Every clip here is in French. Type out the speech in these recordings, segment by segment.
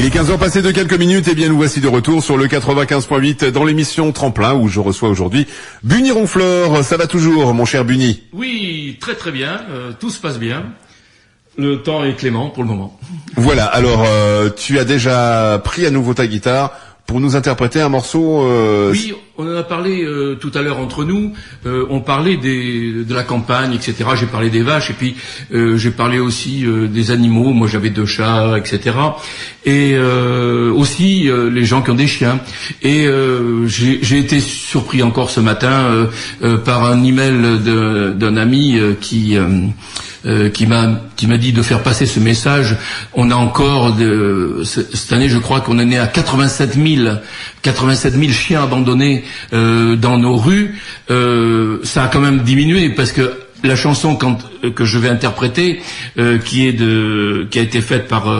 Il est 15h passé de quelques minutes, et bien nous voici de retour sur le 95.8 dans l'émission Tremplin où je reçois aujourd'hui Bunny Ronfleur. Ça va toujours, mon cher Bunny? Oui, très très bien, tout se passe bien. Le temps est clément pour le moment. Voilà, alors tu as déjà pris à nouveau ta guitare pour nous interpréter un morceau. Oui, on en a parlé tout à l'heure entre nous. On parlait de la campagne, etc. J'ai parlé des vaches et puis j'ai parlé aussi des animaux. Moi, j'avais 2 chats, etc. Et aussi les gens qui ont des chiens. Et j'ai été surpris encore ce matin par un email d'un ami qui m'a dit de faire passer ce message. On a encore cette année, je crois qu'on en est à 87 000 chiens abandonnés dans nos rues. Ça a quand même diminué parce que la chanson que je vais interpréter, qui a été faite par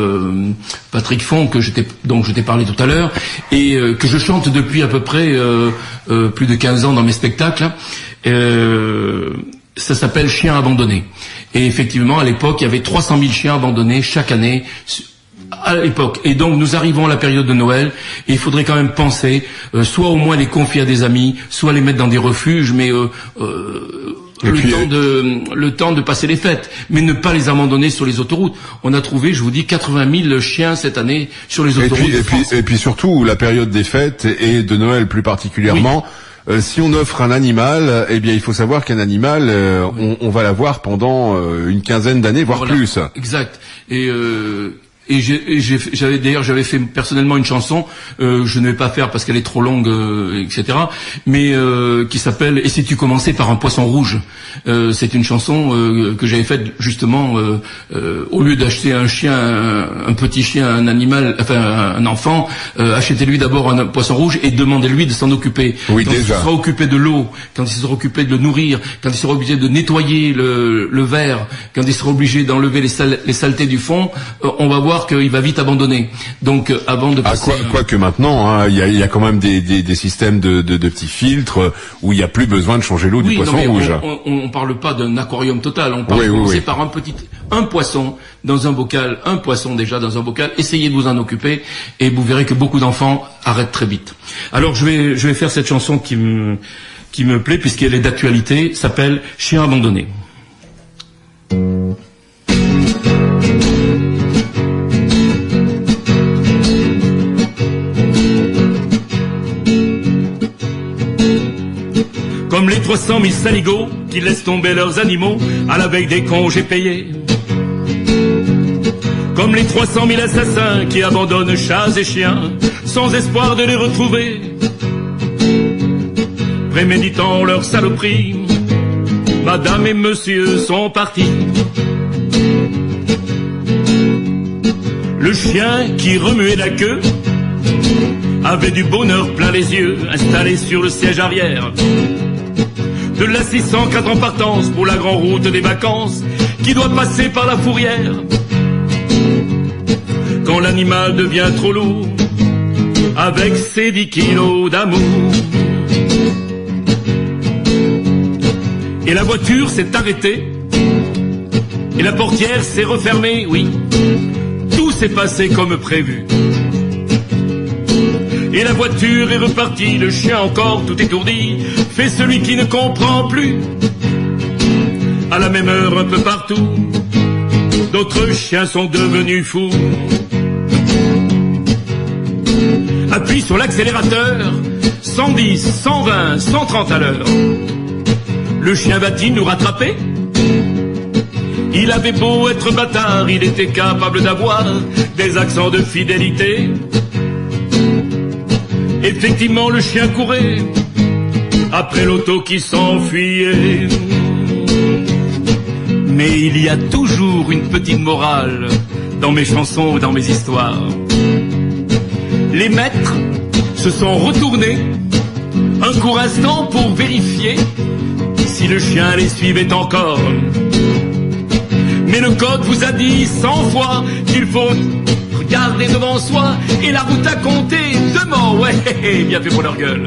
Patrick Font, dont je t'ai parlé tout à l'heure, et que je chante depuis à peu près plus de 15 ans dans mes spectacles. Ça s'appelle Chiens abandonnés. Et effectivement, à l'époque, il y avait 300 000 chiens abandonnés chaque année à l'époque. Et donc, nous arrivons à la période de Noël, et il faudrait quand même penser, soit au moins les confier à des amis, soit les mettre dans des refuges, mais le temps de passer les fêtes, mais ne pas les abandonner sur les autoroutes. On a trouvé, je vous dis, 80 000 chiens cette année sur les autoroutes. Et puis surtout, la période des fêtes et de Noël plus particulièrement. Oui. Si on offre un animal, eh bien, il faut savoir qu'un animal, on va l'avoir pendant une quinzaine d'années, voire plus. Exact. J'avais fait personnellement une chanson, je ne vais pas faire parce qu'elle est trop longue, etc. Mais qui s'appelle « Et si tu commençais par un poisson rouge ?» C'est une chanson que j'avais faite justement au lieu d'acheter un chien, un petit chien, un animal, enfin un enfant, achetez-lui d'abord un poisson rouge et demandez-lui de s'en occuper. Oui, quand déjà. il sera occupé de l'eau, quand il sera occupé de le nourrir, quand il sera obligé de nettoyer le verre, quand il sera obligé d'enlever les saletés du fond, on va voir qu'il va vite abandonner. Donc avant de passer... Quoique maintenant, hein, il y a quand même des systèmes de petits filtres où il n'y a plus besoin de changer l'eau du poisson rouge. On parle pas d'un aquarium total, on parle commencer par un poisson dans un bocal, un poisson déjà dans un bocal, essayez de vous en occuper et vous verrez que beaucoup d'enfants arrêtent très vite. Alors je vais faire cette chanson qui me plaît puisqu'elle est d'actualité, s'appelle Chien abandonné. Comme les 300 000 saligots qui laissent tomber leurs animaux à la veille des congés payés. Comme les 300 000 assassins qui abandonnent chats et chiens sans espoir de les retrouver. Préméditant leur saloperie, madame et monsieur sont partis. Le chien qui remuait la queue avait du bonheur plein les yeux, installé sur le siège arrière de la 604 en partance pour la grande route des vacances qui doit passer par la Fourrière. Quand l'animal devient trop lourd avec ses 10 kilos d'amour. Et la voiture s'est arrêtée et la portière s'est refermée, oui. Tout s'est passé comme prévu. Et la voiture est repartie, le chien encore tout étourdi fait celui qui ne comprend plus. À la même heure un peu partout, d'autres chiens sont devenus fous. Appuie sur l'accélérateur, 110, 120, 130 à l'heure. Le chien va-t-il nous rattraper? Il avait beau être bâtard, il était capable d'avoir des accents de fidélité. Effectivement, le chien courait après l'auto qui s'enfuyait. Mais il y a toujours une petite morale dans mes chansons, dans mes histoires. Les maîtres se sont retournés un court instant pour vérifier si le chien les suivait encore. Mais le code vous a dit 100 fois qu'il faut regarder devant soi et la route a compté 2 morts, ouais, bien fait pour leur gueule.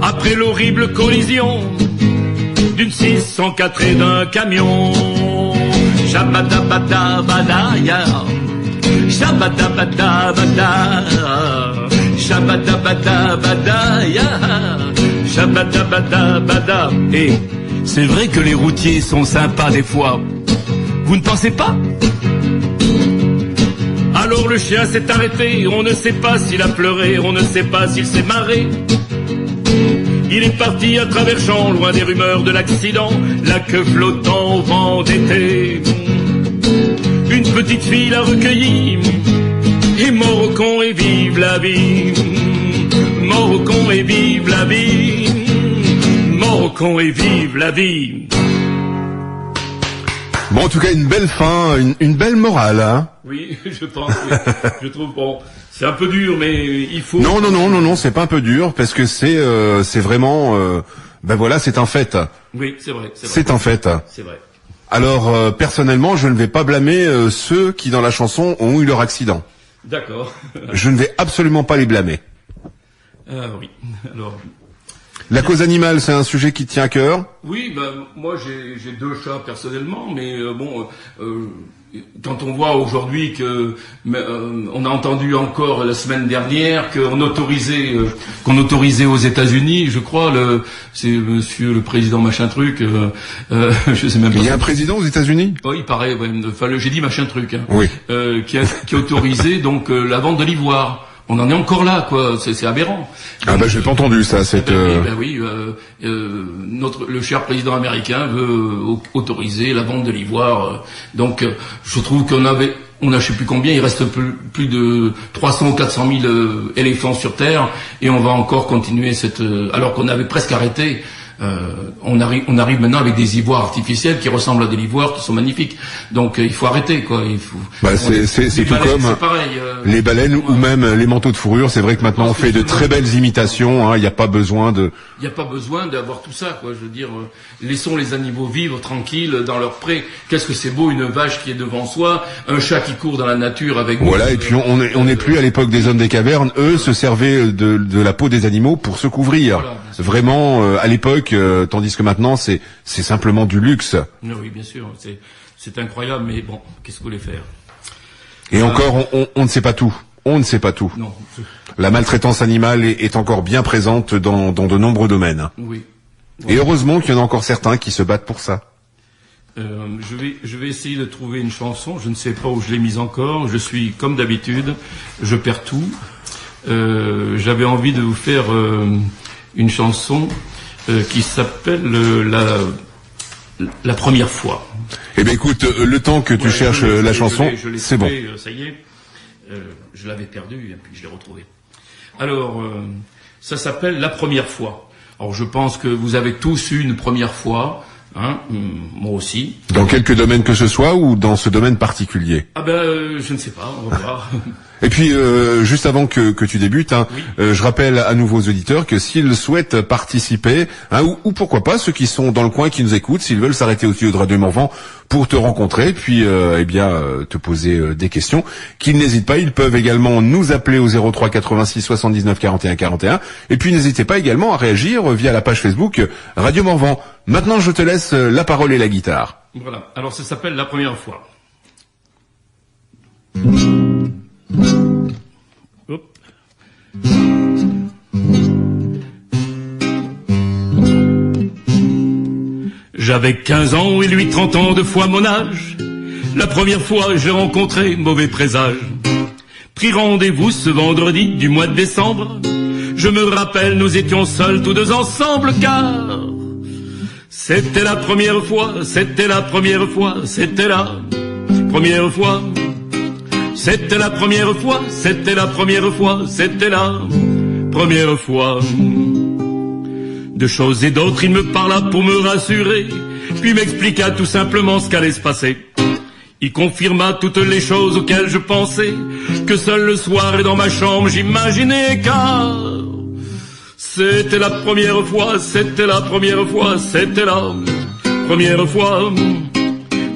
Après l'horrible collision d'une 604 et d'un camion, Jabadabadabadaya, Shabadabadabada, shabadabadabada, ya, shabadabadabada. Et c'est vrai que les routiers sont sympas des fois. Vous ne pensez pas? Alors le chien s'est arrêté, on ne sait pas s'il a pleuré, on ne sait pas s'il s'est marré. Il est parti à travers champs, loin des rumeurs de l'accident, la queue flottant au vent d'été. Une petite fille l'a recueilli, et mort au con et vive la vie. Mort au con et vive la vie. Mort au con et vive la vie. Bon, en tout cas, une belle fin, une belle morale, hein. Oui, je pense. Oui. Je trouve bon, c'est un peu dur, mais il faut. Non, c'est pas un peu dur parce que c'est vraiment, ben voilà, c'est un fait. Oui, c'est vrai. C'est un fait. C'est vrai. Alors, personnellement, je ne vais pas blâmer ceux qui, dans la chanson, ont eu leur accident. D'accord. Je ne vais absolument pas les blâmer. Oui. Alors. La cause animale, c'est un sujet qui tient à cœur. Oui, moi j'ai 2 chats personnellement, mais quand on voit aujourd'hui que on a entendu encore la semaine dernière qu'on autorisait aux États-Unis, je crois, c'est Monsieur le président machin truc, je sais même pas. Il y a un président aux États-Unis. Oui, il paraît. Ouais, enfin, j'ai dit machin truc. Hein, oui. Qui a autorisé donc la vente de l'ivoire. On en est encore là, quoi. C'est aberrant. Ah j'ai pas entendu ça. Le cher président américain veut autoriser la vente de l'ivoire. Donc, je trouve on a, je sais plus combien, il reste plus de 300 ou 400 000 éléphants sur Terre, et on va encore continuer alors qu'on avait presque arrêté. On arrive maintenant avec des ivoires artificiels qui ressemblent à des ivoires qui sont magnifiques. Donc il faut arrêter, quoi. Il faut. C'est tout comme pareil, les baleines ou même les manteaux de fourrure. C'est vrai que maintenant on fait de très belles imitations. Il n'y a pas besoin d'avoir tout ça, quoi. Je veux dire, laissons les animaux vivre tranquilles dans leur pré. Qu'est-ce que c'est beau, une vache qui est devant soi, un chat qui court dans la nature avec. Voilà. Et puis on n'est plus à l'époque des hommes des cavernes. Eux se servaient de la peau des animaux pour se couvrir. Voilà, vraiment à l'époque. Tandis que maintenant c'est simplement du luxe. Oui, bien sûr, c'est incroyable, mais bon, qu'est-ce que vous voulez faire? Et encore, on ne sait pas tout. On ne sait pas tout. Non. La maltraitance animale est encore bien présente dans de nombreux domaines. Oui. Et heureusement qu'il y en a encore certains qui se battent pour ça. Je vais essayer de trouver une chanson. Je ne sais pas où je l'ai mise encore. Je suis comme d'habitude. Je perds tout. J'avais envie de vous faire une chanson qui s'appelle la première fois. Eh bien écoute, le temps que tu cherches la chanson, c'est bon. Ça y est, je l'avais perdue et puis je l'ai retrouvée. Alors, ça s'appelle La première fois. Alors je pense que vous avez tous eu une première fois, hein, moi aussi. Dans quelque domaine que ce soit ou dans ce domaine particulier? Je ne sais pas, on va voir. Et puis, juste avant que tu débutes, oui. Je rappelle à nouveaux auditeurs que s'ils souhaitent participer, ou pourquoi pas ceux qui sont dans le coin qui nous écoutent, s'ils veulent s'arrêter au studio de Radio Morvan pour te rencontrer, puis te poser des questions, qu'ils n'hésitent pas. Ils peuvent également nous appeler au 03 86 79 41 41. Et puis n'hésitez pas également à réagir via la page Facebook Radio Morvan. Maintenant, je te laisse la parole et la guitare. Voilà. Alors ça s'appelle La première fois. Hop. J'avais 15 ans et lui 30 ans, 2 fois mon âge. La première fois j'ai rencontré, mauvais présage. Pris rendez-vous ce vendredi du mois de décembre. Je me rappelle, nous étions seuls tous 2 ensemble, car c'était la première fois, c'était la première fois, c'était la première fois. C'était la première fois, c'était la première fois, c'était la première fois. De choses et d'autres, il me parla pour me rassurer, puis m'expliqua tout simplement ce qu'allait se passer. Il confirma toutes les choses auxquelles je pensais, que seul le soir et dans ma chambre j'imaginais, car c'était la première fois, c'était la première fois, c'était la première fois.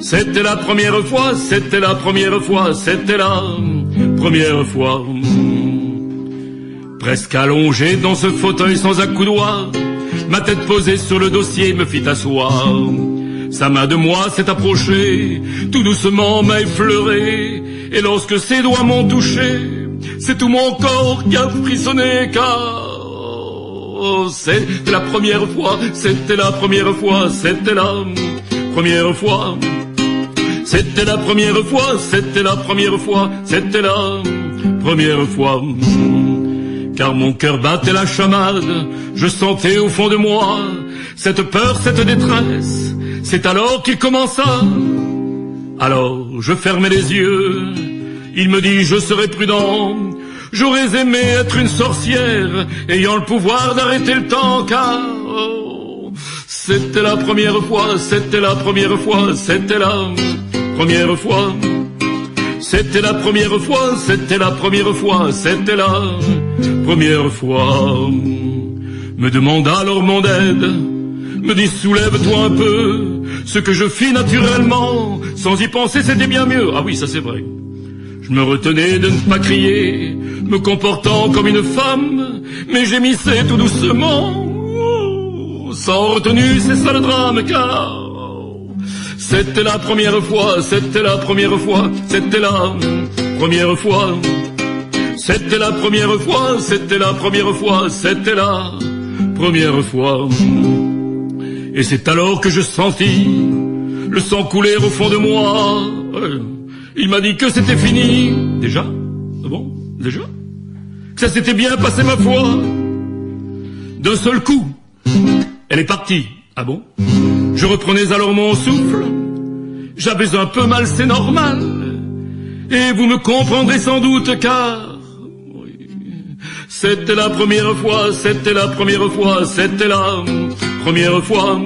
C'était la première fois, c'était la première fois, c'était la première fois. Presque allongé dans ce fauteuil sans accoudoir, ma tête posée sur le dossier me fit asseoir. Sa main de moi s'est approchée, tout doucement m'a effleuré, et lorsque ses doigts m'ont touché, c'est tout mon corps qui a frissonné, car c'était la première fois, c'était la première fois, c'était la première fois. C'était la première fois, c'était la première fois, c'était la première fois. Car mon cœur battait la chamade, je sentais au fond de moi cette peur, cette détresse. C'est alors qu'il commença. Alors je fermai les yeux, il me dit je serai prudent. J'aurais aimé être une sorcière, ayant le pouvoir d'arrêter le temps, car c'était la première fois, c'était la première fois, c'était la première fois. C'était la première fois, c'était la première fois, c'était la première fois. Me demanda alors mon aide, me dit soulève-toi un peu. Ce que je fis naturellement, sans y penser c'était bien mieux. Ah oui, ça c'est vrai. Je me retenais de ne pas crier, me comportant comme une femme, mais gémissais tout doucement. Sans retenue, c'est ça le drame, car c'était la première fois, c'était la première fois, c'était la première fois. C'était la première fois, c'était la première fois, c'était la première fois. Et c'est alors que je sentis le sang couler au fond de moi. Il m'a dit que c'était fini. Déjà? Ah bon? Déjà? Que ça s'était bien passé ma foi. D'un seul coup, elle est partie. Ah bon? Je reprenais alors mon souffle. J'avais un peu mal, c'est normal. Et vous me comprendrez sans doute car c'était la première fois, c'était la première fois, c'était la première fois.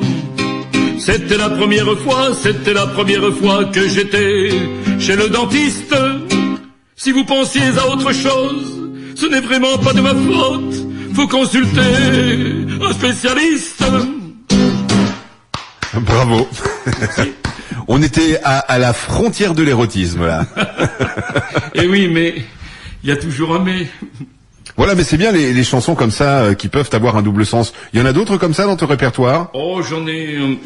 C'était la première fois, c'était la première fois que j'étais chez le dentiste. Si vous pensiez à autre chose, ce n'est vraiment pas de ma faute. Faut consulter un spécialiste. Bravo. On était à la frontière de l'érotisme, là. Eh oui, mais il y a toujours un mais. Voilà, mais c'est bien les chansons comme ça qui peuvent avoir un double sens. Il y en a d'autres comme ça dans ton répertoire? Oh, j'en ai une.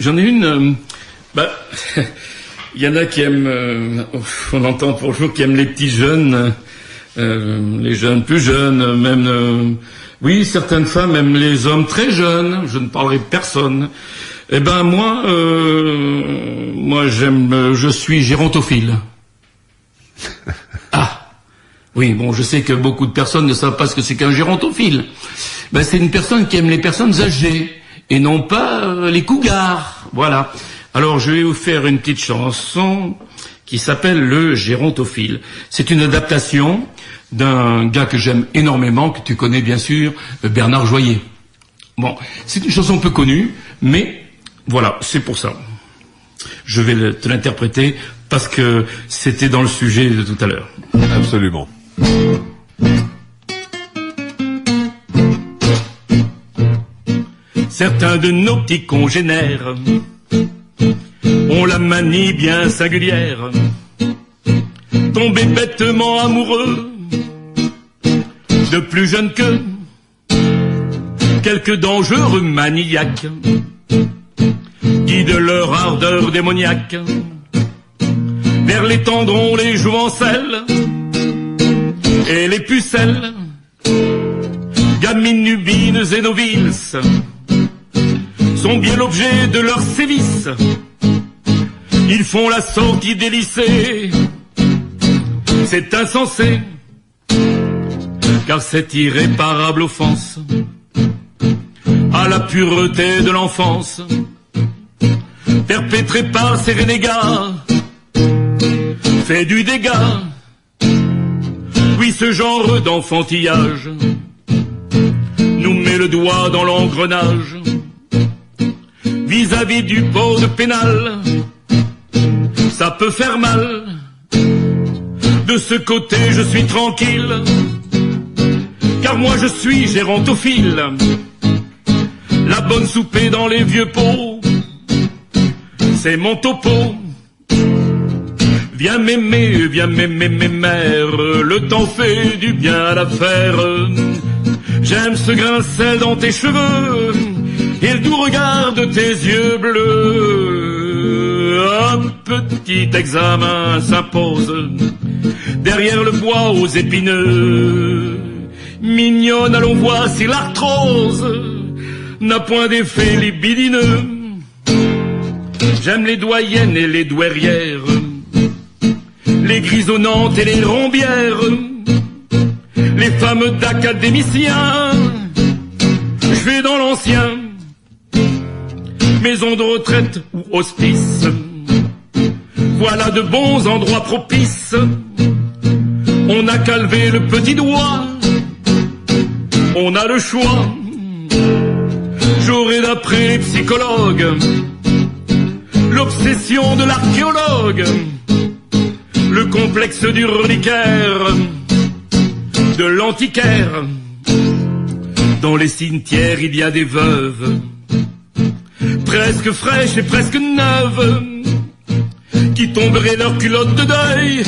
Il y en a qui aiment. On entend pour le jour qui aiment les petits jeunes, les jeunes plus jeunes, même. Oui, certaines femmes aiment les hommes très jeunes. Je ne parlerai de personne. Eh ben moi j'aime. Je suis gérontophile. Ah. Oui, bon, je sais que beaucoup de personnes ne savent pas ce que c'est qu'un gérontophile. Ben, c'est une personne qui aime les personnes âgées et non pas les cougars. Voilà. Alors, je vais vous faire une petite chanson qui s'appelle Le Gérontophile. C'est une adaptation d'un gars que j'aime énormément, que tu connais bien sûr, Bernard Joyer. Bon, c'est une chanson peu connue, mais voilà, c'est pour ça. Je vais te l'interpréter parce que c'était dans le sujet de tout à l'heure. Absolument. Certains de nos petits congénères ont la manie bien singulière, tombés bêtement amoureux de plus jeunes que quelques dangereux maniaques, guident leur ardeur démoniaque vers les tendrons, les jouvencelles et les pucelles, gamines nubines et noviles sont bien l'objet de leurs sévices. Ils font la sortie des lycées, c'est insensé, car c'est irréparable offense à la pureté de l'enfance, perpétrée par ces renégats, fait du dégât. Oui, ce genre d'enfantillage nous met le doigt dans l'engrenage vis-à-vis du port de pénal. Ça peut faire mal. De ce côté, je suis tranquille, car moi je suis gérontophile. La bonne soupée dans les vieux pots, c'est mon topo. Viens m'aimer, mère, le temps fait du bien à l'affaire. J'aime ce grincel dans tes cheveux et le doux regard de tes yeux bleus. petit examen s'impose. Derrière le bois aux épineux, mignonne, allons voir si l'arthrose n'a point d'effet libidineux. J'aime les doyennes et les douairières, les grisonnantes et les rombières, les femmes d'académiciens. Je vais dans l'ancien, maison de retraite ou hospice. Voilà de bons endroits propices. On n'a qu'à lever le petit doigt, on a le choix. J'aurai d'après les psychologues l'obsession de l'archéologue, le complexe du reliquaire, de l'antiquaire. Dans les cimetières il y a des veuves, presque fraîches et presque neuves, qui tomberaient leurs culottes de deuil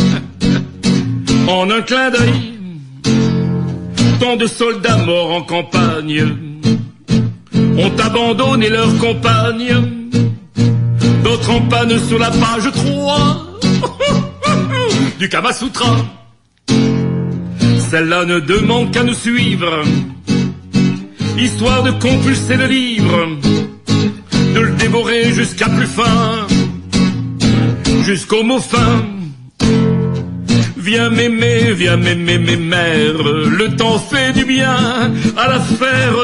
en un clin d'œil. Tant de soldats morts en campagne ont abandonné leurs compagnes, d'autres en panne sur la page 3 du Kama Sutra. Celle-là ne demande qu'à nous suivre, histoire de compulser le livre, de le dévorer jusqu'à plus fin, jusqu'au mot fin. Viens m'aimer, mes mères, le temps fait du bien à la faire.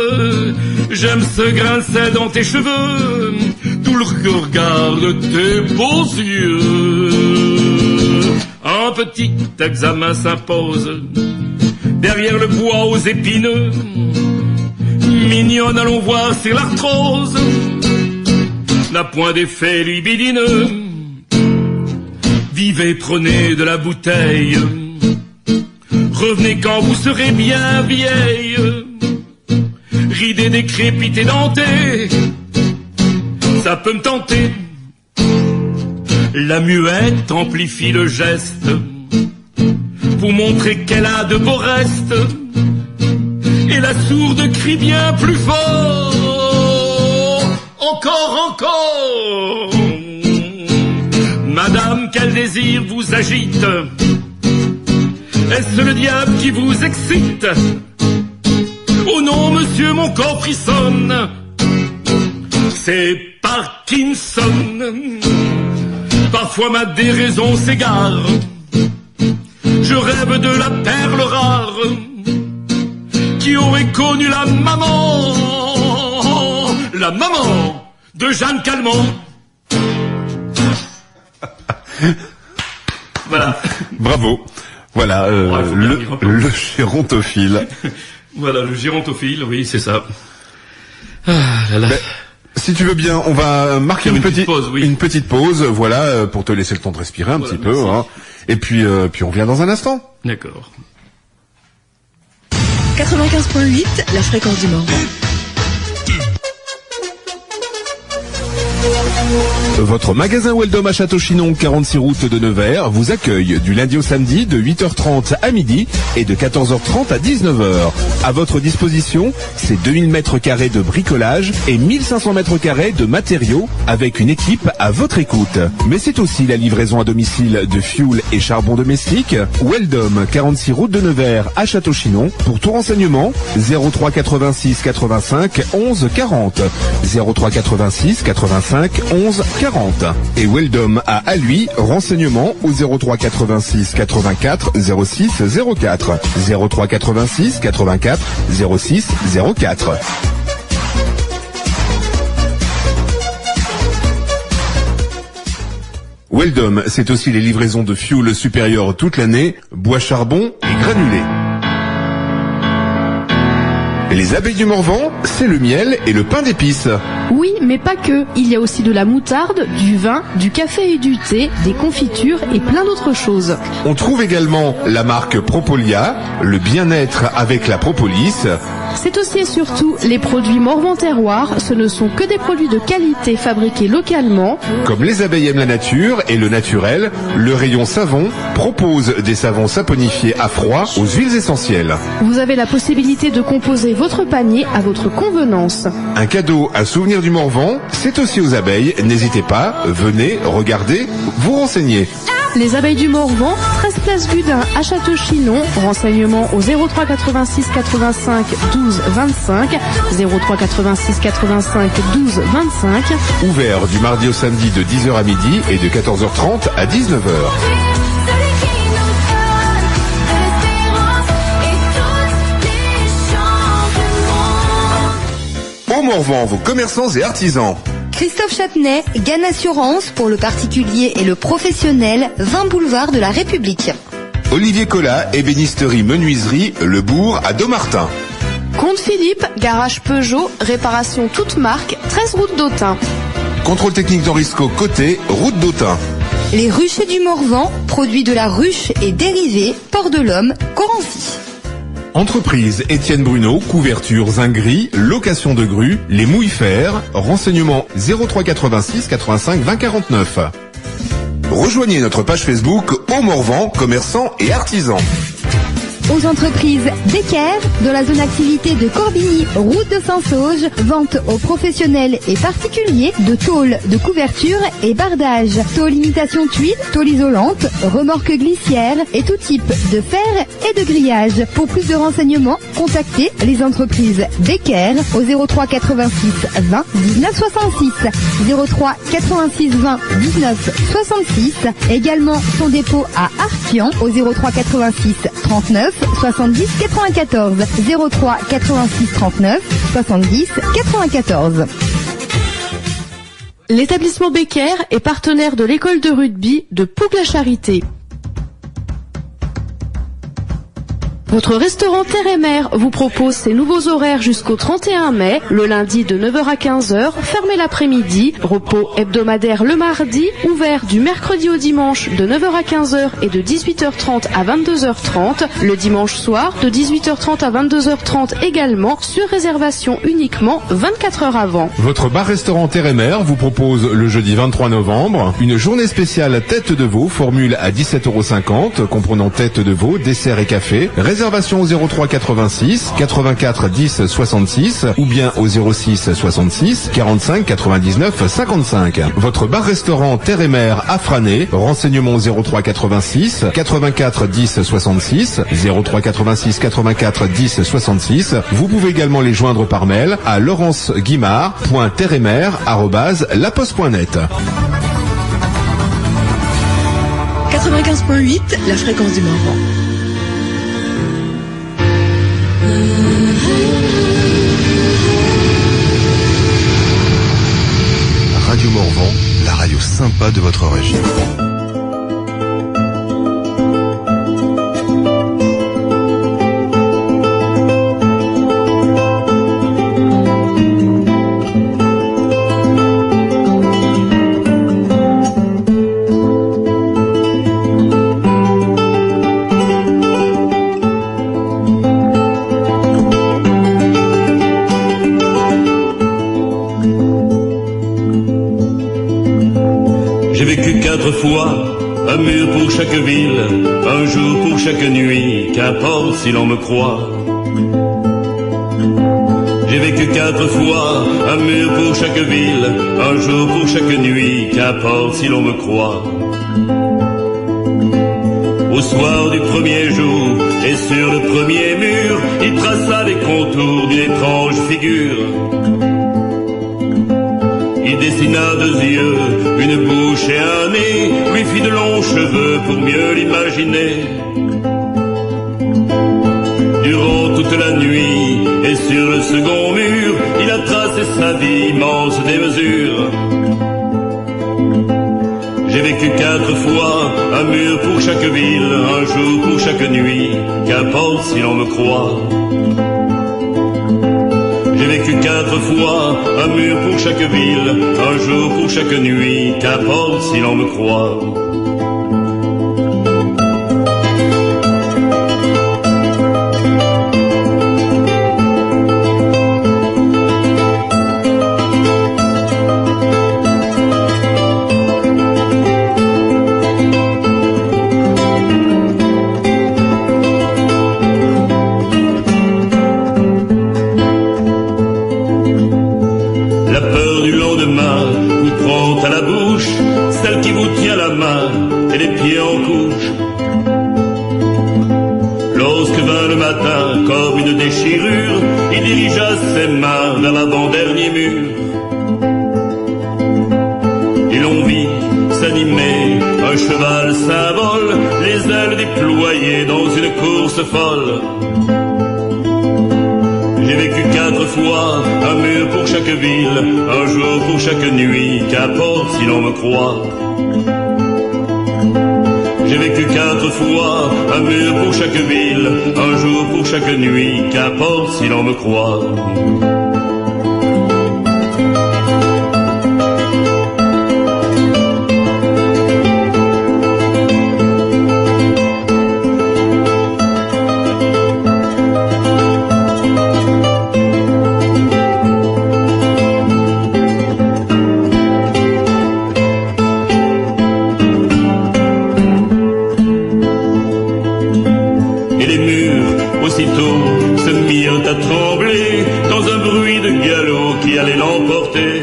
J'aime ce grain de sel dans tes cheveux, tout le regard de tes beaux yeux. Un petit examen s'impose, derrière le bois aux épineux. Mignonne, allons voir si l'arthrose n'a point d'effet libidineux. Vivez, prenez de la bouteille, revenez quand vous serez bien vieille. Ridée, décrépitée, dentée, ça peut me tenter. La muette amplifie le geste pour montrer qu'elle a de beaux restes, et la sourde crie bien plus fort. Encore, encore. Madame, quel désir vous agite? Est-ce le diable qui vous excite? Oh non, monsieur, mon corps frissonne. C'est Parkinson. Parfois ma déraison s'égare. Je rêve de la perle rare qui aurait connu la maman de Jeanne Calment. Voilà. Bravo. Voilà, le gérontophile. Voilà, le gérontophile, oui, c'est ça. Ah là là. Ben, si tu veux bien, on va marquer une petite pause, oui. Une petite pause, voilà, pour te laisser le temps de respirer un petit peu, hein. Et puis on revient dans un instant. D'accord. 95.8, la fréquence du Morvan. Votre magasin Weldom à Château-Chinon, 46 route de Nevers, vous accueille du lundi au samedi de 8h30 à midi et de 14h30 à 19h. À votre disposition, c'est 2000 m² de bricolage et 1500 m² de matériaux avec une équipe à votre écoute. Mais c'est aussi la livraison à domicile de fioul et charbon domestique. Weldom, 46 route de Nevers à Château-Chinon. Pour tout renseignement, 03 86 85 11 40. 03 86 85 11 40. Et Weldom a à lui renseignement au 03 86 84 06 04. 03 86 84 06 04. Weldom, c'est aussi les livraisons de fioul supérieur toute l'année, bois charbon et granulés. Les abeilles du Morvan, c'est le miel et le pain d'épices. Oui, mais pas que. Il y a aussi de la moutarde, du vin, du café et du thé, des confitures et plein d'autres choses. On trouve également la marque Propolia, le bien-être avec la propolis. C'est aussi et surtout les produits Morvan Terroir. Ce ne sont que des produits de qualité fabriqués localement. Comme les abeilles aiment la nature et le naturel, le rayon savon propose des savons saponifiés à froid aux huiles essentielles. Vous avez la possibilité de composer vos votre panier à votre convenance. Un cadeau à souvenir du Morvan, c'est aussi aux abeilles. N'hésitez pas, venez, regardez, vous renseignez. Les abeilles du Morvan, 13 place Gudin à Château-Chinon. Renseignements au 03 86 85 12 25. 03 86 85 12 25. Ouvert du mardi au samedi de 10h à midi et de 14h30 à 19h. Au Morvan, vos commerçants et artisans. Christophe Châtenay, Gann Assurance pour le particulier et le professionnel, 20 boulevard de la République. Olivier Collat, ébénisterie menuiserie, Le Bourg à Dommartin. Comte Philippe, garage Peugeot, réparation toute marque, 13 route d'Autun. Contrôle technique d'Henrisco côté, route d'Autun. Les ruchers du Morvan, produits de la ruche et dérivés, Port de l'Homme, Corancy. Entreprise Étienne Bruno, couverture Zingri, location de grue, les mouilles fer, renseignements 03 86 85 20 49. Rejoignez notre page Facebook Au Morvan, commerçants et artisans. Aux entreprises Becker, de la zone activité de Corbigny, route de Saint-Sauge, vente aux professionnels et particuliers de tôles de couverture et bardage, tôle imitation tuile, tôle isolante, remorque glissière et tout type de fer et de grillage. Pour plus de renseignements, contactez les entreprises Becker au 03 86 20 19 66, 03 86 20 19 66, également son dépôt à Arpian au 03 86 39 70 94, 03 86 39 70 94. L'établissement Becker est partenaire de l'école de rugby de Pougue-la-Charité. Votre restaurant Terre et Mer vous propose ses nouveaux horaires jusqu'au 31 mai, le lundi de 9h à 15h, fermé l'après-midi, repos hebdomadaire le mardi, ouvert du mercredi au dimanche de 9h à 15h et de 18h30 à 22h30, le dimanche soir de 18h30 à 22h30 également, sur réservation uniquement 24 heures avant. Votre bar-restaurant Terre et Mer vous propose le jeudi 23 novembre une journée spéciale tête de veau, formule à 17,50 €, comprenant tête de veau, dessert et café. Réservation au 03 86 84 10 66 ou bien au 06 66 45 99 55. Votre bar-restaurant Terre et Mer à Frané. Renseignements au 03 86 84 10 66 03 86 84 10 66. Vous pouvez également les joindre par mail à laurenceguimard.terreetmer@laposte.net. 95.8, la fréquence du Morvan. Radio Morvan, la radio sympa de votre région. Un mur pour chaque ville, un jour pour chaque nuit, qu'importe si l'on me croit. J'ai vécu 4 fois, un mur pour chaque ville, un jour pour chaque nuit, qu'importe si l'on me croit. Au soir du premier jour, et sur le premier mur, il traça les contours d'une étrange figure. Il dessina 2 yeux, une bouche et un nez, lui fit de longs cheveux pour mieux l'imaginer. Durant toute la nuit, et sur le second mur, il a tracé sa vie immense démesure. J'ai vécu 4 fois, un mur pour chaque ville, un jour pour chaque nuit, qu'importe si l'on me croit. J'ai vécu 4 fois, un mur pour chaque ville, un jour pour chaque nuit, qu'importe si l'on me croit. la main et les pieds en couche. Lorsque vint le matin, comme une déchirure, il dirigea ses mains vers l'avant-dernier mur. Et l'on vit s'animer un cheval symbole, les ailes déployées dans une course folle. J'ai vécu 4 fois, un mur pour chaque ville, un jour pour chaque nuit, qu'importe si l'on me croit. J'ai vécu 4 fois, un mur pour chaque ville, un jour pour chaque nuit, qu'importe si l'on me croit. À trembler dans un bruit de galop qui allait l'emporter.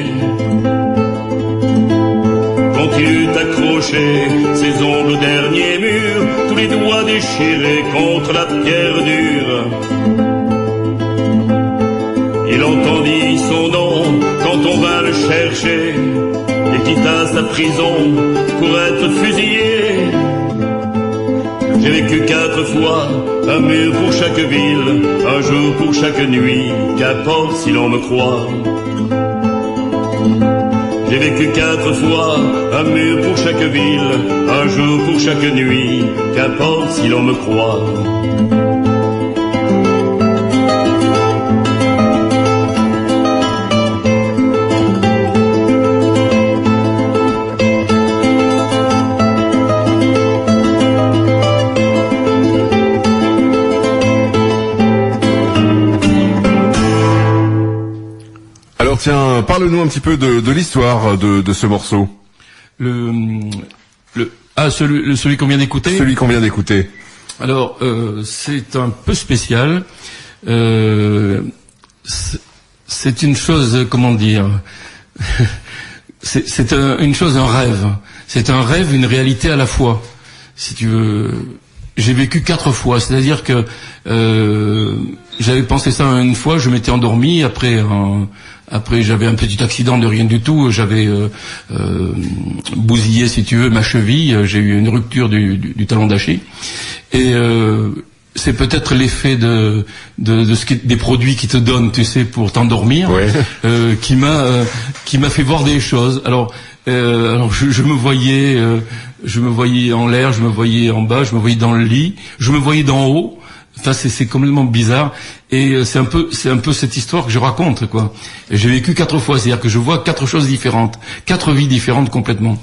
Quand il eut accroché ses ongles au dernier mur, tous les doigts déchirés contre la pierre dure, il entendit son nom quand on vint le chercher et quitta sa prison pour être fusillé. J'ai vécu 4 fois, un mur pour chaque ville, un jour pour chaque nuit, qu'importe si l'on me croit. J'ai vécu 4 fois, un mur pour chaque ville, un jour pour chaque nuit, qu'importe si l'on me croit. Tiens, parle-nous un petit peu de l'histoire de ce morceau. Celui qu'on vient d'écouter. Celui qu'on vient d'écouter. Alors, c'est un peu spécial. C'est une chose, comment dire, c'est une chose, un rêve. C'est un rêve, une réalité à la fois. Si tu veux, j'ai vécu 4 fois, c'est-à-dire que j'avais pensé ça une fois, je m'étais endormi après j'avais un petit accident de rien du tout, j'avais bousillé, si tu veux, ma cheville, j'ai eu une rupture du talon d'Achille, et c'est peut-être l'effet de des produits qui te donnent, tu sais, pour t'endormir, ouais. qui m'a fait voir des choses. Alors je me voyais en l'air, je me voyais en bas, je me voyais dans le lit, je me voyais d'en haut. Enfin, c'est complètement bizarre, et c'est un peu cette histoire que je raconte, quoi. Et j'ai vécu 4 fois, c'est-à-dire que je vois 4 choses différentes, 4 vies différentes complètement.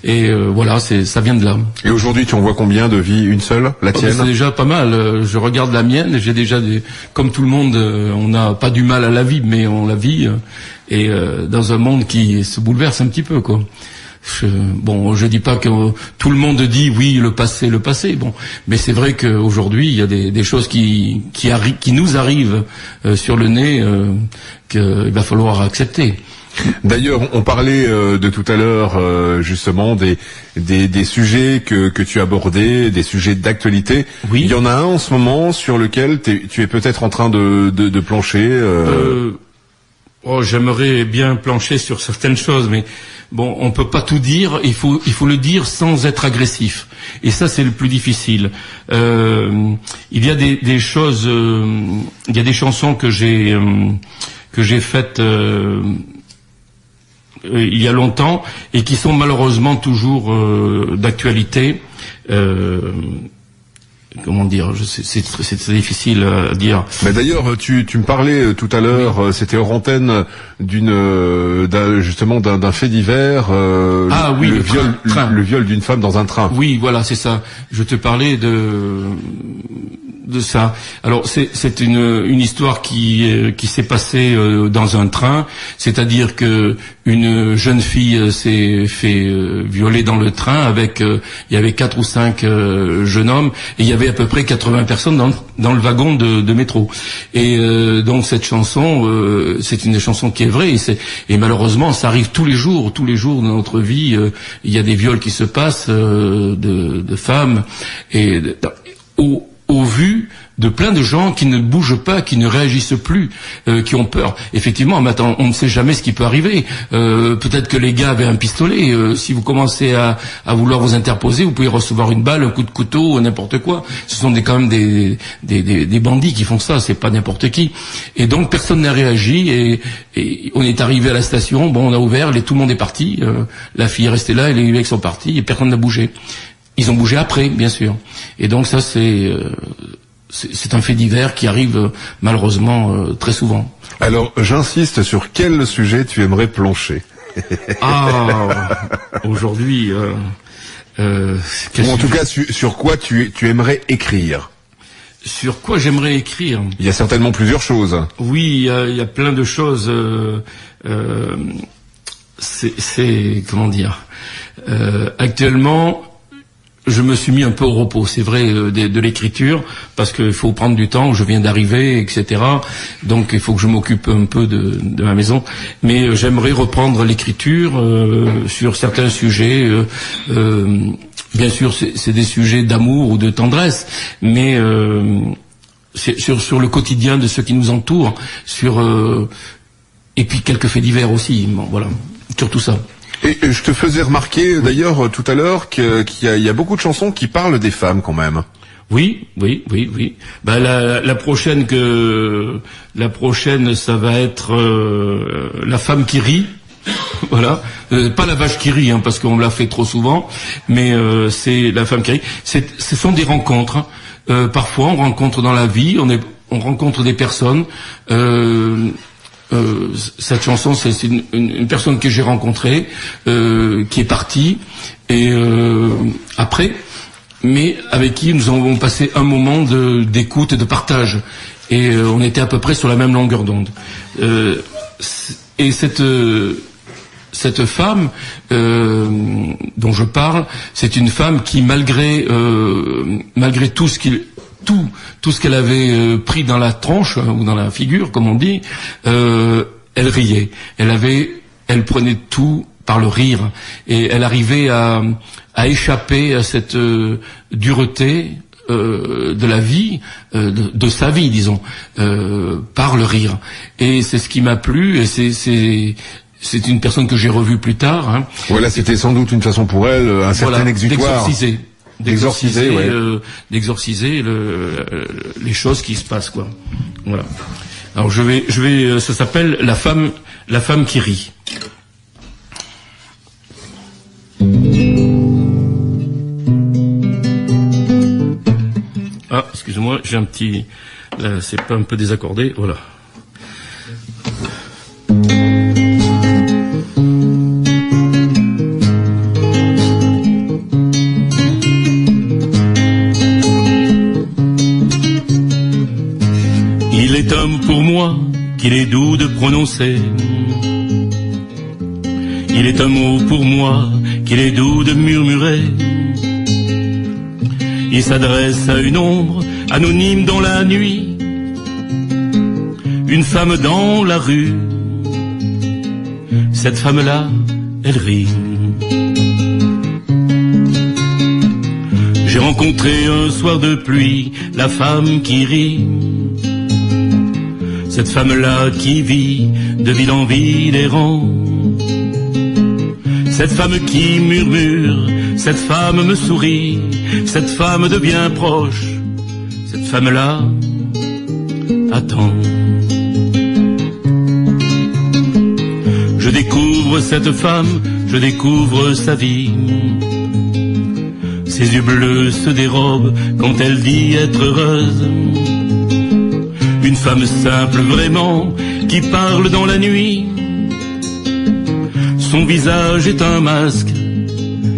Et voilà, ça vient de là. Et aujourd'hui, tu en vois combien de vies? Une seule, la tienne? C'est déjà pas mal. Je regarde la mienne, j'ai déjà comme tout le monde, on n'a pas du mal à la vie, mais on la vit, et dans un monde qui se bouleverse un petit peu, quoi. Je dis pas que tout le monde dit oui, le passé, bon, mais c'est vrai qu'aujourd'hui il y a des choses qui nous arrivent sur le nez qu'il va falloir accepter. D'ailleurs, on parlait de tout à l'heure justement des sujets que tu abordais, des sujets d'actualité. Oui. Il y en a un en ce moment sur lequel tu es peut-être en train de plancher. J'aimerais bien plancher sur certaines choses, mais bon, on peut pas tout dire. Il faut le dire sans être agressif. Et ça, c'est le plus difficile. Il y a des choses, il y a des chansons que j'ai faites il y a longtemps et qui sont malheureusement toujours d'actualité. Comment dire, c'est très difficile à dire. Mais d'ailleurs, tu me parlais tout à l'heure, oui. C'était hors antenne justement d'un fait divers. Oui, le viol d'une femme dans un train. Oui, voilà, c'est ça. Je te parlais de ça. Alors c'est une histoire qui s'est passée dans un train, c'est-à-dire que une jeune fille s'est fait violer dans le train avec il y avait 4 ou 5 jeunes hommes et il y avait à peu près 80 personnes dans le wagon de métro. Et donc cette chanson c'est une chanson qui est vraie et malheureusement ça arrive tous les jours dans notre vie, il y a des viols qui se passent de femmes et au vu de plein de gens qui ne bougent pas, qui ne réagissent plus, qui ont peur. Effectivement, maintenant, on ne sait jamais ce qui peut arriver. Peut-être que les gars avaient un pistolet. Si vous commencez à vouloir vous interposer, vous pouvez recevoir une balle, un coup de couteau, n'importe quoi. Ce sont quand même des bandits qui font ça. C'est pas n'importe qui. Et donc personne n'a réagi. Et on est arrivé à la station. Bon, on a ouvert. Tout le monde est parti. La fille est restée là et les mecs sont partis. Et personne n'a bougé. Ils ont bougé après, bien sûr. Et donc ça, c'est un fait divers qui arrive malheureusement très souvent. Alors, j'insiste sur quel sujet tu aimerais plancher. Aujourd'hui... en tout cas, sur quoi tu aimerais écrire? Sur quoi j'aimerais écrire? Il y a certainement plusieurs choses. Oui, il y a plein de choses. Comment dire, actuellement... Je me suis mis un peu au repos, c'est vrai, de l'écriture, parce qu'il faut prendre du temps, je viens d'arriver, etc. Donc il faut que je m'occupe un peu de ma maison. Mais j'aimerais reprendre l'écriture sur certains sujets. Bien sûr, c'est des sujets d'amour ou de tendresse, mais c'est sur le quotidien de ceux qui nous entourent, et puis quelques faits divers aussi. Bon, voilà, sur tout ça. Et je te faisais remarquer d'ailleurs tout à l'heure qu'il y a beaucoup de chansons qui parlent des femmes quand même. Oui. Ben la prochaine, ça va être La femme qui rit. Voilà, pas la vache qui rit, parce qu'on l'a fait trop souvent, mais c'est La femme qui rit. Ce sont des rencontres. Parfois, on rencontre dans la vie, on rencontre des personnes. Cette chanson, c'est une personne que j'ai rencontrée, qui est partie, et après, mais avec qui nous avons passé un moment d'écoute et de partage, et on était à peu près sur la même longueur d'onde. Et cette femme dont je parle, c'est une femme qui malgré tout ce qu'elle avait pris dans la tronche ou dans la figure, comme on dit, elle riait. Elle prenait tout par le rire et elle arrivait à échapper à cette dureté de la vie, de sa vie, disons, par le rire. Et c'est ce qui m'a plu. Et c'est une personne que j'ai revue plus tard. Voilà, c'était sans doute une façon pour elle, un certain exutoire. D'exorciser les choses qui se passent, quoi. Voilà. Alors ça s'appelle La femme qui rit. Ah, excusez-moi, j'ai un petit, là, c'est pas un peu désaccordé, voilà. Il est homme pour moi, qu'il est doux de prononcer. Il est un mot pour moi, qu'il est doux de murmurer. Il s'adresse à une ombre, anonyme dans la nuit. Une femme dans la rue. Cette femme-là, elle rit. J'ai rencontré un soir de pluie la femme qui rit. Cette femme-là qui vit de ville en ville errant. Cette femme qui murmure, cette femme me sourit, cette femme devient proche, cette femme-là attend. Je découvre cette femme, je découvre sa vie. Ses yeux bleus se dérobent quand elle dit être heureuse. Une femme simple vraiment, qui parle dans la nuit. Son visage est un masque,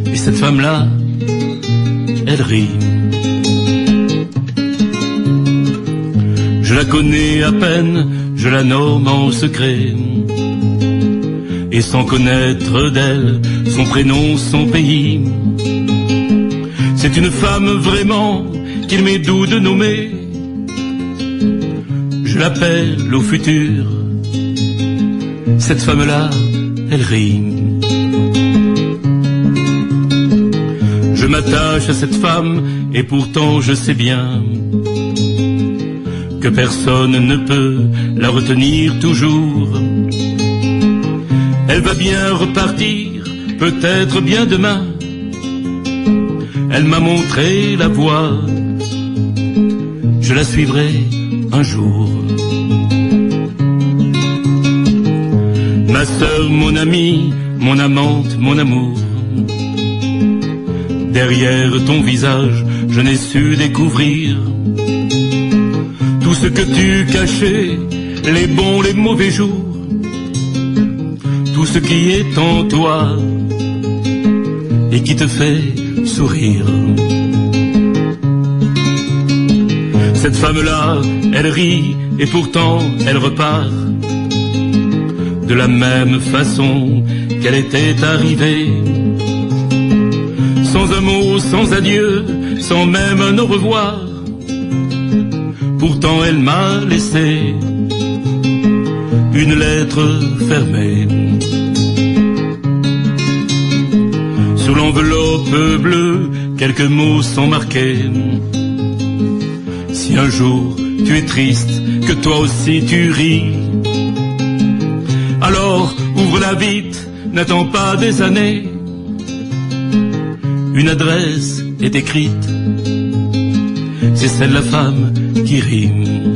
et cette femme-là, elle rit. Je la connais à peine, je la nomme en secret. Et sans connaître d'elle son prénom, son pays. C'est une femme vraiment qu'il m'est doux de nommer. Je l'appelle au futur. Cette femme-là, elle rime. Je m'attache à cette femme et pourtant je sais bien que personne ne peut la retenir toujours. Elle va bien repartir, peut-être bien demain. Elle m'a montré la voie, je la suivrai un jour. Ma sœur, mon amie, mon amante, mon amour. Derrière ton visage, je n'ai su découvrir tout ce que tu cachais, les bons, les mauvais jours. Tout ce qui est en toi et qui te fait sourire. Cette femme-là, elle rit et pourtant elle repart de la même façon qu'elle était arrivée. Sans un mot, sans adieu, sans même un au revoir. Pourtant elle m'a laissé une lettre fermée. Sur l'enveloppe bleue, quelques mots sont marqués. Si un jour tu es triste, que toi aussi tu ris, alors ouvre-la vite, n'attends pas des années. Une adresse est écrite, c'est celle de la femme qui rime.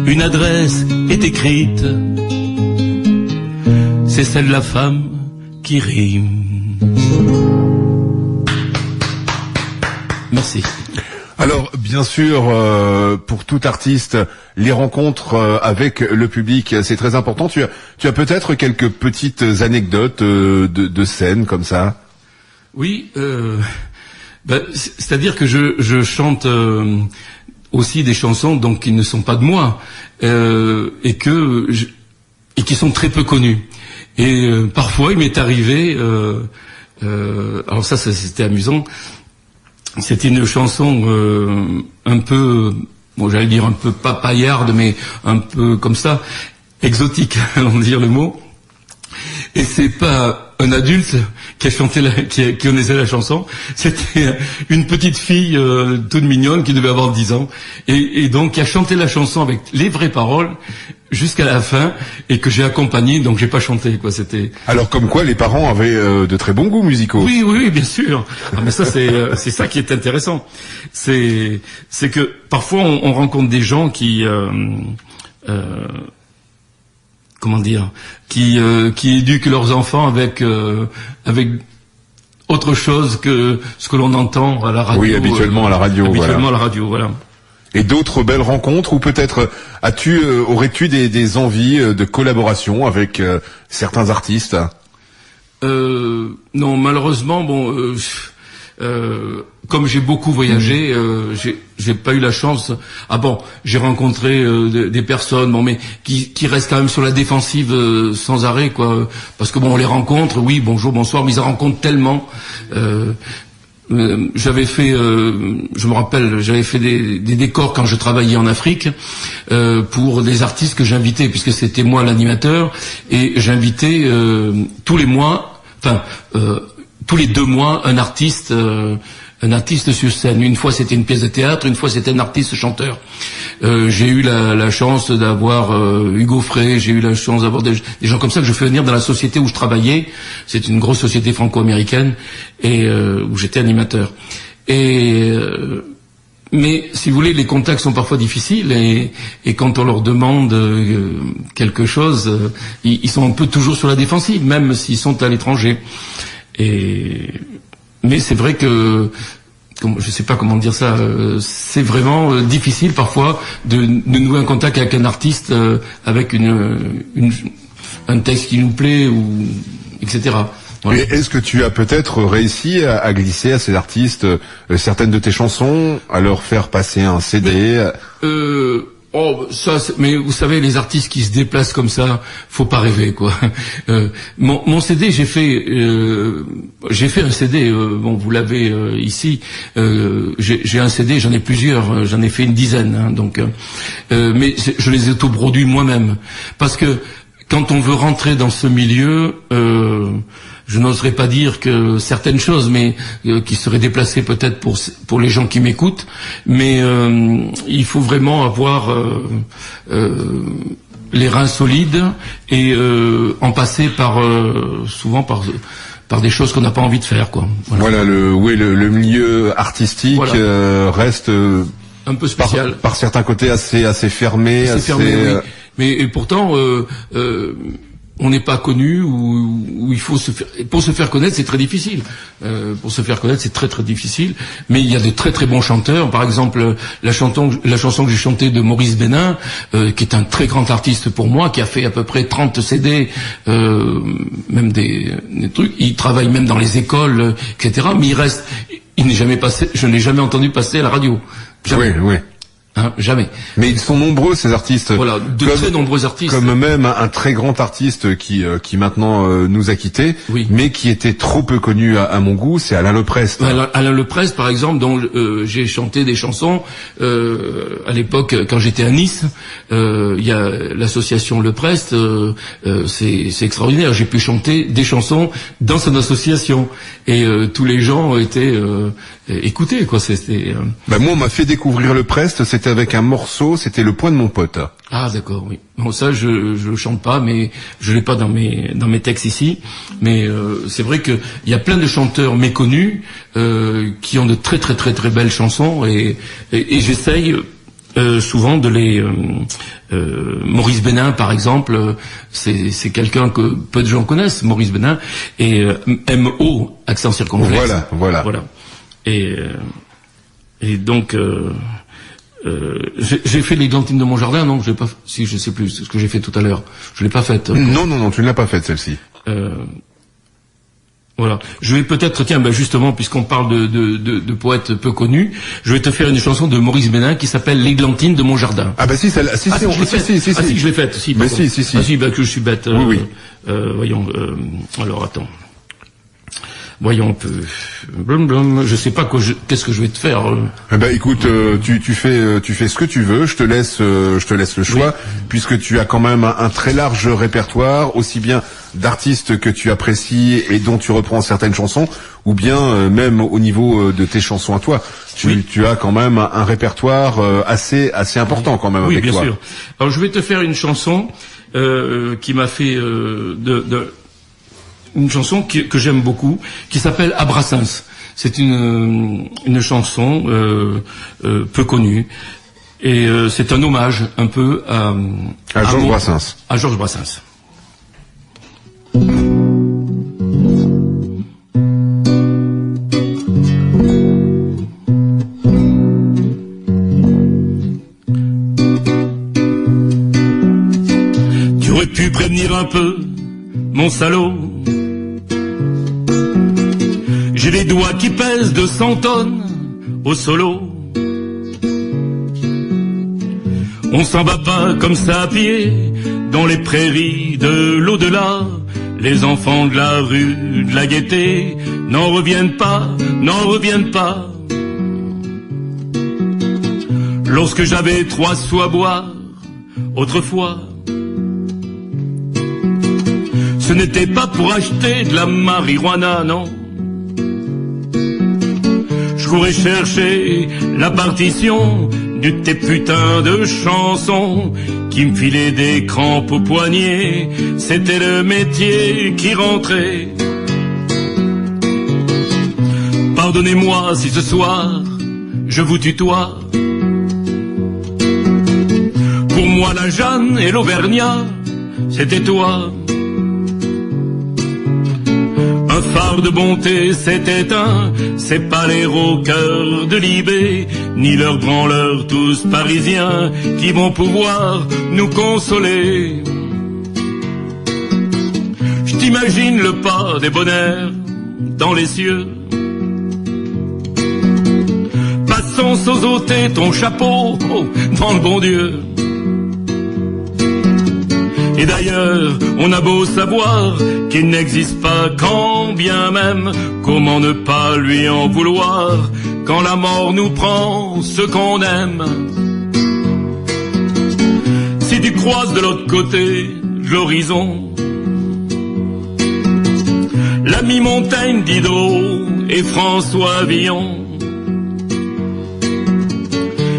Une adresse est écrite, c'est celle de la femme qui rime. Merci. Alors, bien sûr, pour tout artiste, les rencontres avec le public, c'est très important. Tu as peut-être quelques petites anecdotes de scènes comme ça? Oui, c'est-à-dire que je chante aussi des chansons donc qui ne sont pas de moi et qui sont très peu connues. Et parfois, il m'est arrivé, alors ça c'était amusant. C'était une chanson un peu, bon, j'allais dire un peu pas paillarde, mais un peu comme ça, exotique, allons dire le mot. Et c'est pas un adulte qui a chanté qui connaissait la chanson, c'était une petite fille toute mignonne qui devait avoir 10 ans et donc qui a chanté la chanson avec les vraies paroles jusqu'à la fin et que j'ai accompagné, donc j'ai pas chanté quoi. C'était. Alors comme quoi les parents avaient de très bons goûts musicaux. Oui, bien sûr. Ah, mais ça c'est ça qui est intéressant. C'est que parfois on rencontre des gens qui comment dire, qui éduquent leurs enfants avec autre chose que ce que l'on entend à la radio. Oui, habituellement à la radio. Habituellement à la radio, voilà. Et d'autres belles rencontres, ou peut-être aurais-tu des envies de collaboration avec certains artistes? Non, malheureusement, bon, comme j'ai beaucoup voyagé, j'ai pas eu la chance. Ah bon, j'ai rencontré des personnes, bon, mais qui restent quand même sur la défensive sans arrêt, quoi. Parce que bon, on les rencontre, oui, bonjour, bonsoir, mais ils en rencontrent tellement. J'avais fait, je me rappelle, j'avais fait des décors quand je travaillais en Afrique pour des artistes que j'invitais, puisque c'était moi l'animateur, et j'invitais tous les mois, enfin tous les 2 mois, un artiste sur scène. Une fois c'était une pièce de théâtre, une fois c'était un artiste chanteur. J'ai eu la chance d'avoir Hugo Frey, j'ai eu la chance d'avoir des gens comme ça que je fais venir dans la société où je travaillais. C'est une grosse société franco-américaine et où j'étais animateur. Mais si vous voulez, les contacts sont parfois difficiles et quand on leur demande quelque chose, ils sont un peu toujours sur la défensive, même s'ils sont à l'étranger. Mais c'est vrai que, je sais pas comment dire ça, c'est vraiment difficile parfois de nouer un contact avec un artiste avec un texte qui nous plaît ou etc. Voilà. Et est-ce que tu as peut-être réussi à glisser à ces artistes certaines de tes chansons, à leur faire passer un CD? Mais vous savez, les artistes qui se déplacent comme ça, faut pas rêver, quoi. Mon CD, j'ai fait un CD. Vous l'avez ici. J'ai un CD, j'en ai plusieurs, j'en ai fait une dizaine. Hein, donc, mais je les ai autoproduits moi-même, parce que quand on veut rentrer dans ce milieu, je n'oserais pas dire que certaines choses, mais qui seraient déplacées peut-être pour les gens qui m'écoutent, mais il faut vraiment avoir les reins solides et en passer souvent par des choses qu'on n'a pas envie de faire, quoi. Voilà, le milieu artistique reste un peu spécial par certains côtés assez fermé, oui. Mais pourtant on n'est pas connu, ou il faut pour se faire connaître, c'est très difficile. Pour se faire connaître, c'est très très difficile. Mais il y a de très très bons chanteurs. Par exemple, la chanson que j'ai chantée de Maurice Bénin, qui est un très grand artiste pour moi, qui a fait à peu près 30 CD, même des trucs. Il travaille même dans les écoles, etc. Mais il n'est jamais passé. Je n'ai jamais entendu passer à la radio. Jamais. Oui. Hein, jamais. Mais ils sont nombreux, ces artistes. Voilà, très nombreux artistes. Comme même un très grand artiste qui maintenant nous a quittés, oui, mais qui était trop peu connu à mon goût, c'est Alain Leprest. Alain Leprest, par exemple, dont j'ai chanté des chansons à l'époque quand j'étais à Nice. Il y a l'association Leprest, c'est extraordinaire. J'ai pu chanter des chansons dans son association et tous les gens ont été écoutés, quoi. Moi, on m'a fait découvrir Leprest. C'était avec un morceau, c'était Le Point de mon pote. Ah d'accord, oui. Bon, ça je chante pas, mais je l'ai pas dans mes textes ici. Mais c'est vrai que il y a plein de chanteurs méconnus qui ont de très très très très belles chansons et j'essaye souvent de les Maurice Bénin par exemple, c'est quelqu'un que peu de gens connaissent, Maurice Bénin, et M.O. accent circonflexe. Voilà. Et donc j'ai fait l'Églantine de mon jardin, non, je l'ai pas. Si, je sais plus, c'est ce que j'ai fait tout à l'heure. Je l'ai pas faite. Non, tu ne l'as pas faite celle-ci. Voilà. Je vais peut-être, justement, puisqu'on parle de poètes peu connus, je vais te faire une chanson de Maurice Bénin qui s'appelle l'Églantine de mon jardin. Ah bah si, celle-là, si, je l'ai faite. Si. Mais si. Ah si, que je suis bête. Oui. Voyons. Alors attends. Voyons, je sais pas qu'est-ce que je vais te faire. Écoute, tu fais ce que tu veux. Je te laisse le choix, puisque tu as quand même un très large répertoire, aussi bien d'artistes que tu apprécies et dont tu reprends certaines chansons, ou bien même au niveau de tes chansons à toi. Tu as quand même un répertoire assez important quand même avec toi. Oui, bien sûr. Alors je vais te faire une chanson qui m'a fait une chanson que j'aime beaucoup, qui s'appelle À Brassens. C'est une chanson peu connue et c'est un hommage un peu à Georges Brassens. À Georges Brassens. Tu aurais pu prévenir un peu, mon salaud. J'ai les doigts qui pèsent 200 tonnes au solo. On s'en va pas comme ça à pied dans les prairies de l'au-delà. Les enfants de la rue de la Gaîté n'en reviennent pas. Lorsque j'avais 3 sous à boire, autrefois, ce n'était pas pour acheter de la marijuana, non. Je courais chercher la partition de tes putains de chansons qui me filaient des crampes aux poignets. C'était le métier qui rentrait. Pardonnez-moi si ce soir je vous tutoie. Pour moi la Jeanne et l'Auvergnat, c'était toi. Un phare de bonté s'est éteint, c'est pas les rockers de Libé, ni leurs branleurs tous parisiens qui vont pouvoir nous consoler. Je t'imagines le pas des bonheurs dans les cieux, passant sans ôter ton chapeau dans le bon Dieu. Et d'ailleurs, on a beau savoir qu'il n'existe pas, quand bien même, comment ne pas lui en vouloir, quand la mort nous prend ce qu'on aime. Si tu croises de l'autre côté de l'horizon l'ami Montaigne, Diderot et François Villon,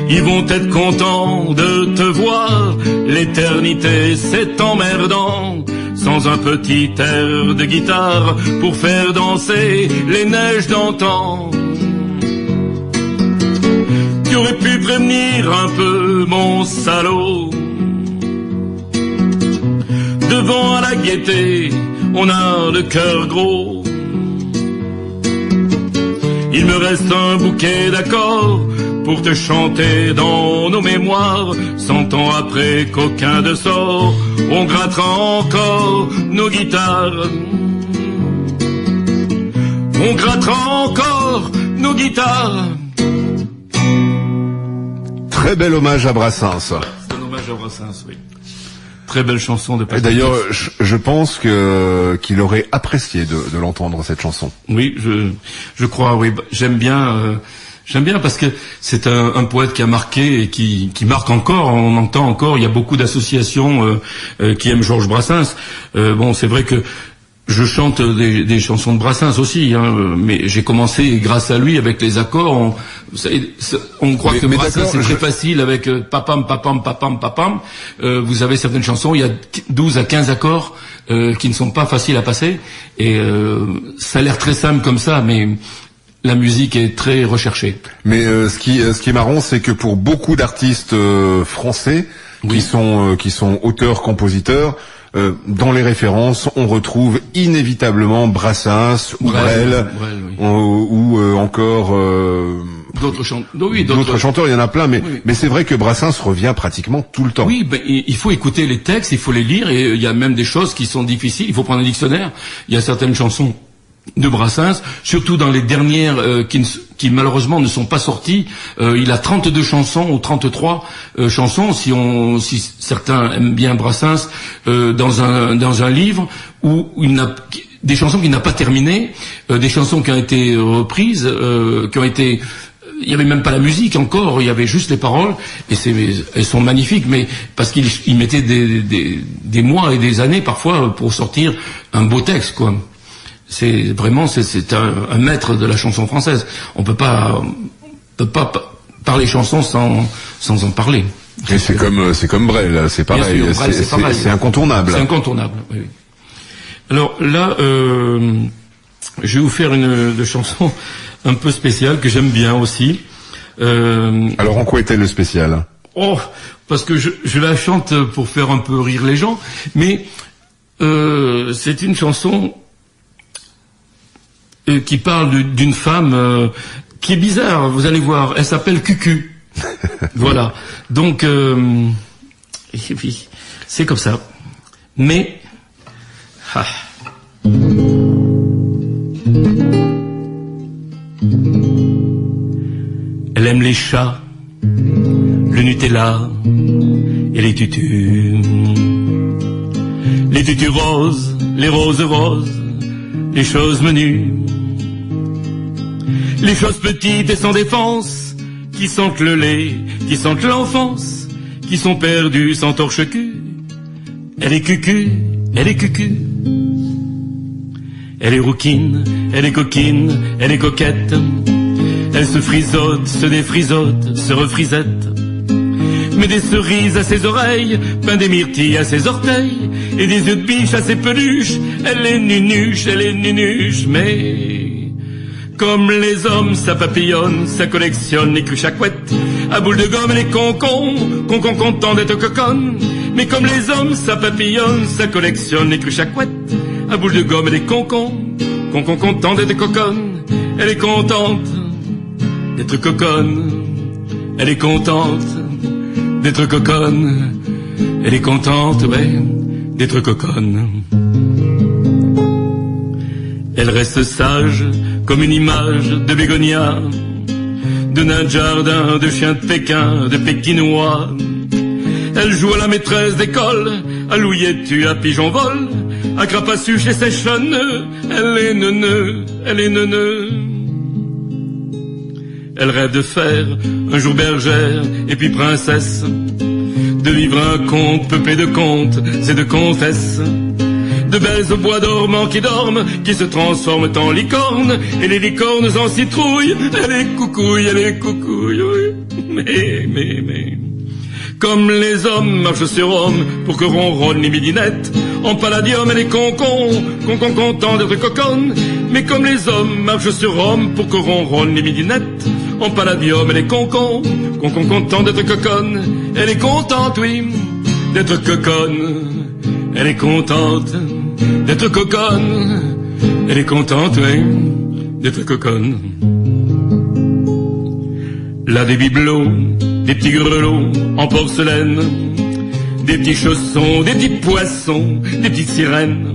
ils vont être contents de te voir. L'éternité c'est emmerdant sans un petit air de guitare pour faire danser les neiges d'antan. Tu aurais pu prévenir un peu mon salaud. Devant à la gaieté, on a le cœur gros. Il me reste un bouquet d'accords pour te chanter dans nos mémoires. 100 ans après qu'aucun de sort, on grattera encore nos guitares. On grattera encore nos guitares. Très bel hommage à Brassens. C'est un hommage à Brassens, oui. Très belle chanson de Pascal. Et d'ailleurs, je pense qu'il aurait apprécié de l'entendre, cette chanson. Oui, je crois, oui. J'aime bien parce que c'est un poète qui a marqué et qui marque encore. On entend encore, il y a beaucoup d'associations qui aiment Georges Brassens. Bon, c'est vrai que je chante des chansons de Brassens aussi, hein, mais j'ai commencé grâce à lui avec les accords. On croit que Brassens c'est très facile avec papam papam papam papam. Vous avez certaines chansons, il y a 12 à 15 accords qui ne sont pas faciles à passer, et ça a l'air très simple comme ça, mais la musique est très recherchée. Mais ce qui est marrant, c'est que pour beaucoup d'artistes français qui sont auteurs, compositeurs, dans les références, on retrouve inévitablement Brassens, ou Brel, ou encore d'autres chanteurs. Il y en a plein, mais c'est vrai que Brassens revient pratiquement tout le temps. Oui, ben, il faut écouter les textes, il faut les lire, et il y a même des choses qui sont difficiles. Il faut prendre un dictionnaire. Il y a certaines chansons de Brassens, surtout dans les dernières qui malheureusement ne sont pas sorties. Il a 32 chansons ou 33 chansons, si certains aiment bien Brassens, dans un livre où il n'a des chansons qu'il n'a pas terminées, des chansons qui ont été reprises, qui ont été, il y avait même pas la musique encore, il y avait juste les paroles, et elles sont magnifiques, mais parce qu'il mettait des mois et des années parfois pour sortir un beau texte, quoi. C'est vraiment, c'est un maître de la chanson française. On peut pas parler chanson sans en parler. Et c'est comme Brel, c'est pareil. Bien sûr, Brel, c'est pareil. C'est incontournable. C'est incontournable, oui. Alors là, je vais vous faire une chanson un peu spéciale que j'aime bien aussi. Alors en quoi est-elle le spécial? Oh, parce que je la chante pour faire un peu rire les gens, mais c'est une chanson qui parle d'une femme qui est bizarre, vous allez voir, elle s'appelle Cucu. Voilà. Donc, c'est comme ça. Mais, elle aime les chats, le Nutella et les tutus. Les tutus roses, les roses roses, les choses menues. Les choses petites et sans défense, qui sentent le lait, qui sentent l'enfance, qui sont perdues sans torche-cul. Elle est cucu, elle est cucu. Elle est rouquine, elle est coquine, elle est coquette. Elle se frisote, se défrisote, se refrisette. Met des cerises à ses oreilles, peint des myrtilles à ses orteils, et des yeux de biche à ses peluches. Elle est nunuche, mais... Comme les hommes, ça papillonne, ça collectionne les cruches à couettes. À boule de gomme, elle est concon content d'être coconne. Mais comme les hommes, ça papillonne, ça collectionne les cruches à couettes. À boule de gomme, elle est concon content d'être coconne. Elle est contente d'être coconne. Elle est contente d'être coconne. Elle est contente, ouais, d'être coconne. Elle reste sage comme une image de bégonia, de nain de jardin, de chien de Pékin, de pékinois. Elle joue à la maîtresse d'école, à louillet-tu, à pigeon-vol, à crapassu chez sèche-nœud. Elle est neuneu, elle est neuneu. Elle rêve de faire un jour bergère et puis princesse, de vivre un conte peuplé de contes et de comtesses, de belles au bois dormant qui dorment, qui se transforment en licornes, et les licornes en citrouilles. Elle est coucouille, oui. Mais comme les hommes marchent sur Rome pour que ronronnent les midinettes, en palladium elle est concon, content d'être coconne. Mais comme les hommes marchent sur Rome pour que ronronnent les midinettes, en palladium elle est concon, content d'être coconne. Elle est contente, oui, d'être coconne. Elle est contente d'être coconne. Elle est contente, oui, d'être coconne. Là des bibelots, des petits grelots en porcelaine, des petits chaussons, des petits poissons, des petites sirènes.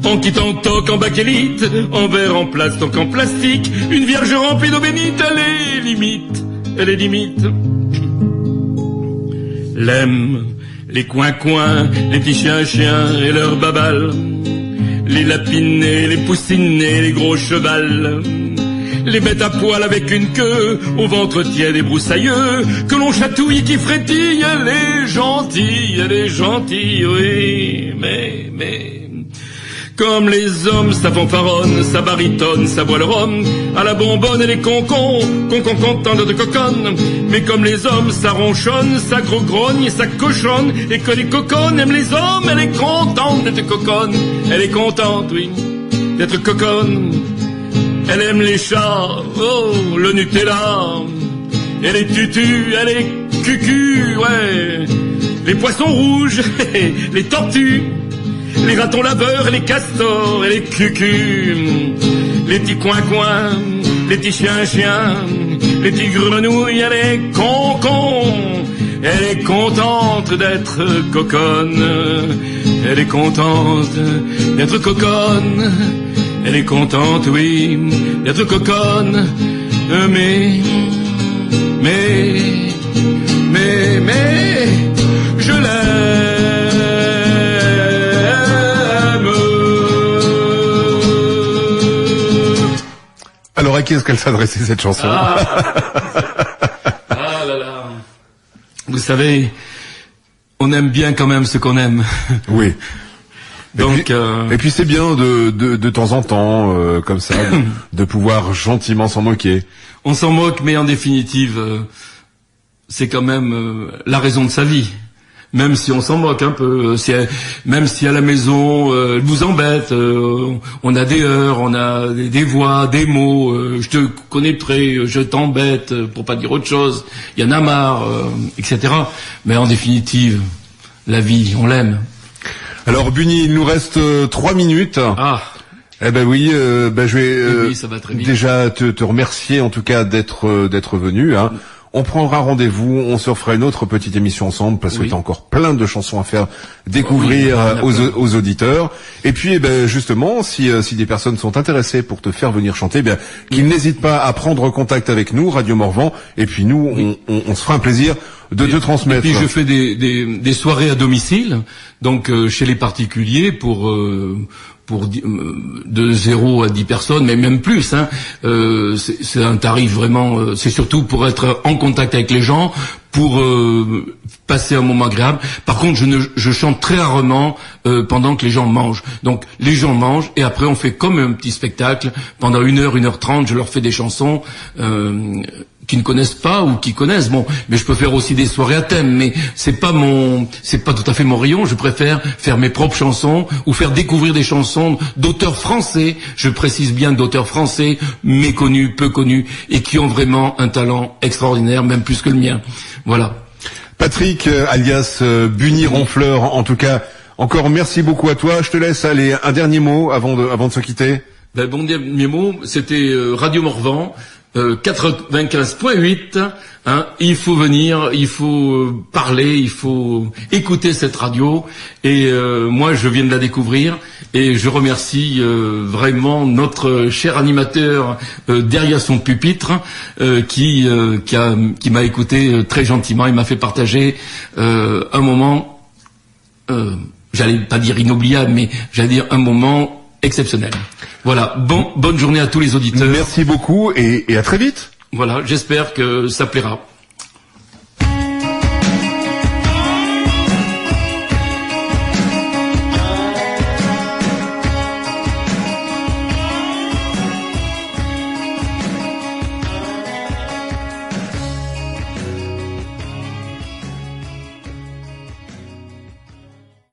En quittant toc en bakélite, en verre, en plastoc, en plastique, une vierge remplie d'eau bénite, elle est limite. L'aime, les coins-coins, les petits chiens et leurs babales, les lapinés, les poussinés, les gros chevals, les bêtes à poil avec une queue, au ventre tiède et broussailleux, que l'on chatouille et qui frétille. Elle est gentille, oui, mais comme les hommes, ça fanfaronne, ça barytonne, ça boit le rhum, à la bonbonne elle est concon, content de coconne. Mais comme les hommes, ça ronchonne, ça grogne, ça cochonne, et que les coconnes aiment les hommes, elle est contente d'être coconne. Elle est contente, oui, d'être coconne. Elle aime les chats, oh, le Nutella. Elle est tutu, elle est cucu, ouais. Les poissons rouges, les tortues, les ratons laveurs, les castors et les cucus, les petits coins-coins, les petits chiens, les petits grenouilles. Elle est concon, elle est contente d'être coconne. Elle est contente d'être coconne. Elle est contente, oui, d'être coconne. Mais, je l'aime. Alors à qui est-ce qu'elle s'adressait cette chanson? Ah là là. Vous savez, on aime bien quand même ce qu'on aime. Oui. Donc, et puis c'est bien de temps en temps, comme ça, de pouvoir gentiment s'en moquer. On s'en moque, mais en définitive, c'est quand même la raison de sa vie. Même si on s'en moque un peu, même si à la maison, elle vous embête, on a des heures, on a des voix, des mots, je te connaîtrai, je t'embête, pour pas dire autre chose, il y en a marre, etc. Mais en définitive, la vie, on l'aime. Alors Bunny, il nous reste 3 minutes. Ah. Eh ben oui, je vais oui, ça va très vite. Déjà te remercier en tout cas d'être venu. Hein. On prendra rendez-vous, on se refera une autre petite émission ensemble parce que tu as encore plein de chansons à faire découvrir aux auditeurs. Et puis justement, si des personnes sont intéressées pour te faire venir chanter, qu'ils n'hésitent pas à prendre contact avec nous, Radio Morvan, et puis nous on se fera un plaisir de te transmettre. Et puis je fais des soirées à domicile, donc chez les particuliers pour de 0 à 10 personnes, mais même plus. Hein. C'est un tarif vraiment. C'est surtout pour être en contact avec les gens, pour passer un moment agréable. Par contre, je chante très rarement pendant que les gens mangent. Donc les gens mangent et après on fait comme un petit spectacle pendant 1h30. Je leur fais des chansons qui ne connaissent pas ou qui connaissent. Bon, mais je peux faire aussi des soirées à thème, mais c'est pas tout à fait mon rayon. Je préfère faire mes propres chansons ou faire découvrir des chansons d'auteurs français. Je précise bien d'auteurs français, méconnus, peu connus et qui ont vraiment un talent extraordinaire, même plus que le mien. Voilà. Patrick, alias Bunny Ronfleur, en tout cas, encore merci beaucoup à toi. Je te laisse aller un dernier mot avant de se quitter. Bon dernier mot, c'était Radio Morvan. 95.8. Il faut venir, il faut parler, il faut écouter cette radio. Et moi, je viens de la découvrir et je remercie vraiment notre cher animateur derrière son pupitre qui m'a écouté très gentiment et m'a fait partager un moment, j'allais pas dire inoubliable, mais j'allais dire un moment exceptionnel. Voilà, bonne journée à tous les auditeurs. Merci beaucoup et à très vite. Voilà, j'espère que ça plaira.